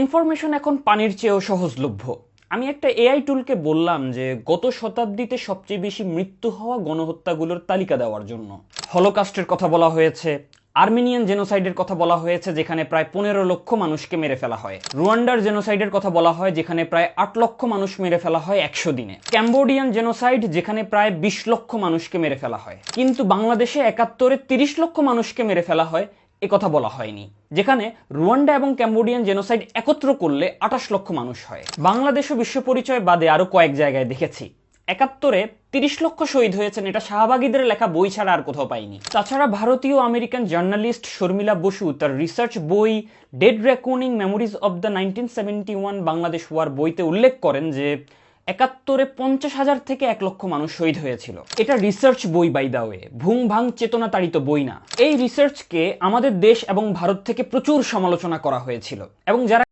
Information এখন পানির চেয়েও সহজলভ্য। আমি একটা এআই টুলকে বললাম যে গত শতাব্দীতে সবচেয়ে বেশি মৃত্যু হওয়া গণহত্যাগুলোর তালিকা দেওয়ার জন্য। হলোকাস্টের কথা বলা হয়েছে, আর্মেনিয়ান জেনোসাইডের কথা বলা হয়েছে যেখানে প্রায় 15 লক্ষ মানুষকে মেরে ফেলা হয়, রুয়ান্ডার জেনোসাইডের কথা বলা হয় যেখানে প্রায় 8 লক্ষ মানুষ মেরে ফেলা হয় 100 দিনে, ক্যাম্বোডিয়ান জেনোসাইড যেখানে প্রায় 20 লক্ষ মানুষকে মেরে ফেলা হয়। কিন্তু বাংলাদেশে 71-এ 30 লক্ষ মানুষকে মেরে ফেলা হয় এ কথা বলা হয়নি, যেখানে রুয়ান্ডা এবং ক্যাম্বোডিয়ান জেনোসাইড একত্র করলে 28 লক্ষ মানুষ হয়। বাংলাদেশও বিশ্ব পরিচয় বাদে আরো কয়েক জায়গায় দেখেছি 71-এ 30 লক্ষ শহীদ হয়েছেন, এটা শাহবাগীদের লেখা বই ছাড়া আর কোথাও পাইনি। তাছাড়া ভারতীয় আমেরিকান জার্নালিস্ট শর্মিলা বসু তার রিসার্চ বই dead reckoning memories of the 1971 Bangladesh war বইতে উল্লেখ করেন যে 71-এ 50,000 থেকে 1 লক্ষ মানুষ শহীদ হয়েছিল। এটা রিসার্চ বই, বাই দা ওয়ে, ভুং ভাং চেতনা তাড়িত বই না। এই রিসার্চকে আমাদের দেশ এবং ভারত থেকে প্রচুর সমালোচনা করা হয়েছিল এবং যারা